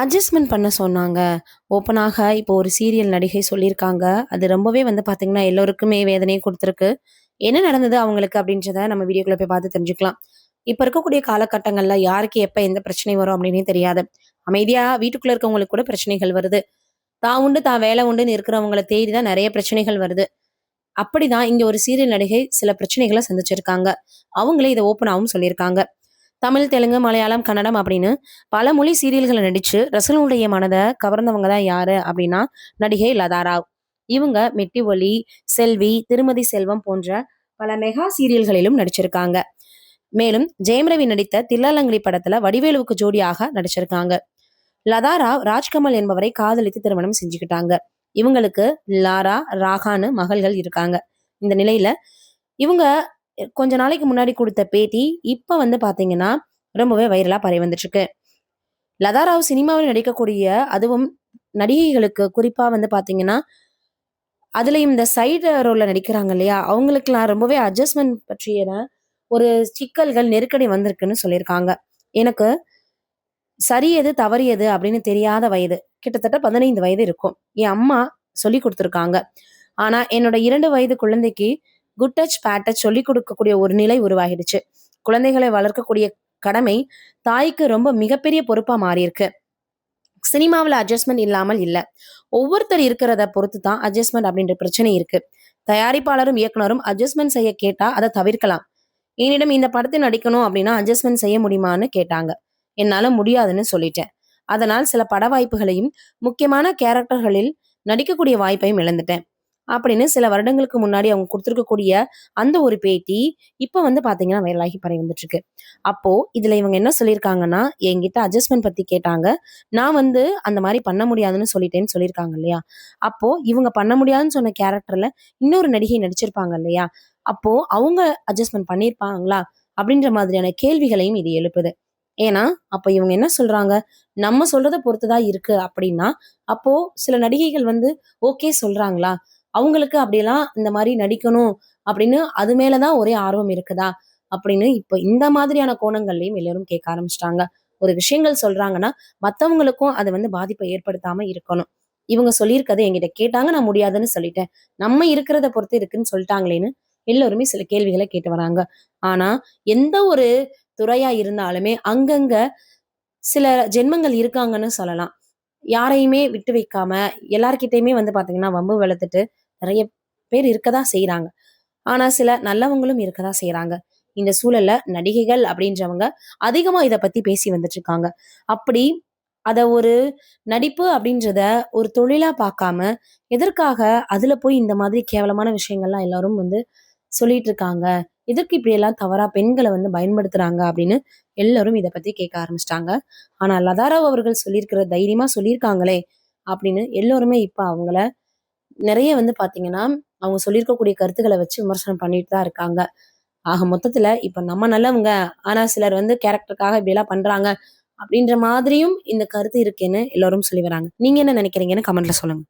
Adjustment பண்ண சொன்னாங்க. ஓப்பனாக இப்போ ஒரு சீரியல் நடிகை சொல்லியிருக்காங்க. அது ரொம்பவே வந்து பார்த்தீங்கன்னா, எல்லோருக்குமே வேதனைய குடுத்துருக்கு. என்ன நடந்தது அவங்களுக்கு அப்படின்றத நம்ம வீடியோக்குள்ள போய் பார்த்து தெரிஞ்சுக்கலாம். இப்ப இருக்கக்கூடிய காலகட்டங்கள்ல யாருக்கு எப்ப எந்த பிரச்சனை வரும் அப்படின்னே தெரியாது. அமைதியா வீட்டுக்குள்ள இருக்கவங்களுக்கு கூட பிரச்சனைகள் வருது. தான் உண்டு, தான் வேலை உண்டுன்னு இருக்கிறவங்கள தேடி தான் நெறைய பிரச்சனைகள் வருது. அப்படிதான் இங்க ஒரு சீரியல் நடிகை சில பிரச்சனைகள சந்திச்சிருக்காங்க. அவங்களே இத ஓப்பனாவும் சொல்லியிருக்காங்க. தமிழ், தெலுங்கு, மலையாளம், கன்னடம் அப்படின்னு பல மொழி சீரியல்கள நடிச்சு ரசூலுடைய மனத கவர்ந்தவங்க தான் யாரு அப்படின்னா, நடிகை லதா ராவ். இவங்க மெட்டி ஒலி, செல்வி, திருமதி செல்வம் போன்ற பல மெகா சீரியல்களிலும் நடிச்சிருக்காங்க. மேலும் ஜெயம் ரவி நடித்த தில்லாலங்கடி படத்துல வடிவேலுவுக்கு ஜோடியாக நடிச்சிருக்காங்க. லதா ராவ் ராஜ்கமல் என்பவரை காதலித்து திருமணம் செஞ்சுக்கிட்டாங்க. இவங்களுக்கு லாரா, ராகான்னு மகள்கள் இருக்காங்க. இந்த நிலையில இவங்க கொஞ்ச நாளைக்கு முன்னாடி குடுத்த பேட்டி இப்ப வந்து பாத்தீங்கன்னா, ரொம்பவே வைரலா பரவி வந்துட்டு இருக்கு. லதா ராவ் சினிமாவில் நடிக்கக்கூடிய அதுவும் நடிகைகளுக்கு குறிப்பா வந்து பாத்தீங்கன்னா, அதுலயும் இந்த சைடு ரோல்ல நடிக்கிறாங்க இல்லையா? அவங்களுக்கெல்லாம் ரொம்பவே அட்ஜஸ்ட்மென்ட் பற்றின ஒரு சிக்கல்கள், நெருக்கடி வந்திருக்குன்னு சொல்லியிருக்காங்க. எனக்கு சரி எது, தவறு எது அப்படின்னு தெரியாத வயது. கிட்டத்தட்ட 15 வயது இருக்கும். என் அம்மா சொல்லிக் குடுத்துருக்காங்க. ஆனா, என்னோட 2 வயது குழந்தைக்கு குட் டச், பேட் டச் சொல்லிக் குடுக்கக்கூடிய ஒரு நிலை உருவாகிடுச்சு. குழந்தைகளை வளர்க்கக்கூடிய கடமை தாய்க்கு ரொம்ப மிகப்பெரிய பொறுப்பா மாறியிருக்கு. சினிமாவுல அட்ஜஸ்ட்மென்ட் இல்லாமல் இல்ல. ஒவ்வொருத்தர் இருக்கிறத பொறுத்து தான் அட்ஜஸ்ட்மென்ட் அப்படின்ற பிரச்சனை இருக்கு. தயாரிப்பாளரும், இயக்குனரும் அட்ஜஸ்ட்மென்ட் செய்ய கேட்டா அத தவிர்க்கலாம். என்னிடம் இந்த படத்தில் நடிக்கணும் அப்படின்னா அட்ஜஸ்ட்மென்ட் செய்ய முடியுமான்னு கேட்டாங்க. என்னால முடியாதுன்னு சொல்லிட்டேன். அதனால் சில பட வாய்ப்புகளையும், முக்கியமான கேரக்டர்களில் நடிக்கக்கூடிய வாய்ப்பையும் இழந்துட்டேன். அப்படின்னு சில வருடங்களுக்கு முன்னாடி அவங்க குடுத்திருக்கக்கூடிய அந்த ஒரு பேட்டி, இப்ப வந்து பாத்தீங்கன்னா வைரலாகி பரவி வந்துட்டு இருக்கு. அப்போ இதுல இவங்க என்ன சொல்லியிருக்காங்கன்னா, என்கிட்ட அட்ஜஸ்ட்மென்ட் பத்தி கேட்டாங்க. நான் வந்து அந்த மாரி பண்ண முடியாதுன்னு சொல்லிட்டேன்னு சொல்லியிருக்காங்க இல்லையா? அப்போ இவங்க பண்ண முடியாதுன்னு சொன்ன கேரக்டர்ல இன்னொரு நடிகை நடிச்சிருப்பாங்க இல்லையா? அப்போ அவங்க அட்ஜஸ்ட்மென்ட் பண்ணியிருப்பாங்களா? அப்படின்ற மாதிரியான கேள்விகளையும் இது எழுப்புது. ஏன்னா, அப்ப இவங்க என்ன சொல்றாங்க? நம்ம சொல்றத பொறுத்து தான் இருக்கு அப்படின்னா, அப்போ சில நடிகைகள் வந்து ஓகே சொல்றாங்களா? அவங்களுக்கு அப்படியெல்லாம் இந்த மாரி நடிக்கணும் அப்படின்னு அது மேல தான் ஒரே ஆர்வம் இருக்குதா? அப்படின்னு இப்ப இந்த மாதிரியான கோணங்கள்லயும் எல்லாரும் கேட்க ஆரம்பிச்சுட்டாங்க. ஒரு விஷயங்கள் சொல்றாங்கன்னா, மத்தவங்களுக்கும் அது வந்து பாதிப்பை ஏற்படுத்தாம இருக்கணும். இவங்க சொல்லியிருக்கது என்கிட்ட கேட்டாங்க, நான் முடியாதுன்னு சொல்லிட்டேன். நம்ம இருக்கிறத பொறுத்து இருக்குன்னு சொல்லிட்டாங்களேன்னு எல்லோருமே சில கேள்விகள கேட்டு வராங்க. ஆனா, எந்த ஒரு துறையா இருந்தாலுமே அங்கங்க சில ஜென்மங்கள் இருக்காங்கன்னு சொல்லலாம். யாரையுமே விட்டு வைக்காம, எல்லார்கிட்டயுமே வந்து பாத்தீங்கன்னா, வம்பு வளர்த்துட்டு நெறைய பேர் இருக்கதான் செய்றாங்க. ஆனா, சில நல்லவங்களும் இருக்கதான் செய்றாங்க. இந்த சூழல்ல நடிகைகள் அப்படின்றவங்க அதிகமா இத பத்தி பேசி வந்துட்டு இருக்காங்க. அப்படி அத ஒரு நடிப்பு அப்படின்றத ஒரு தொழிலா பார்க்காம, எதற்காக அதுல போய் இந்த மாதிரி கேவலமான விஷயங்கள்லாம் எல்லாரும் வந்து சொல்லிட்டு இருக்காங்க. எதற்கு இப்படியெல்லாம் தவறா பெண்கள வந்து பயன்படுத்துறாங்க அப்படின்னு எல்லாரும் இத பத்தி கேட்க ஆரம்பிச்சுட்டாங்க. ஆனா லதாராவ் அவர்கள் சொல்லியிருக்கிற தைரியமா சொல்லியிருக்காங்களே அப்படின்னு எல்லோருமே இப்ப அவங்கள நெறைய வந்து பார்த்தீங்கன்னா, அவங்க சொல்லியிருக்கக்கூடிய கருத்துக்கள வச்சு விமர்சனம் பண்ணிட்டு தான் இருக்காங்க. ஆக மொத்தத்துல இப்ப நம்ம நல்லவங்க. ஆனா சிலர் வந்து கேரக்டருக்காக இப்படியெல்லாம் பண்றாங்க. அப்படின்ற மாதிரியும் இந்த கருத்து இருக்குன்னு எல்லாரும் சொல்லி வராங்க. நீங்க என்ன நினைக்கிறீங்கன்னு கமெண்ட்ல சொல்லுங்க.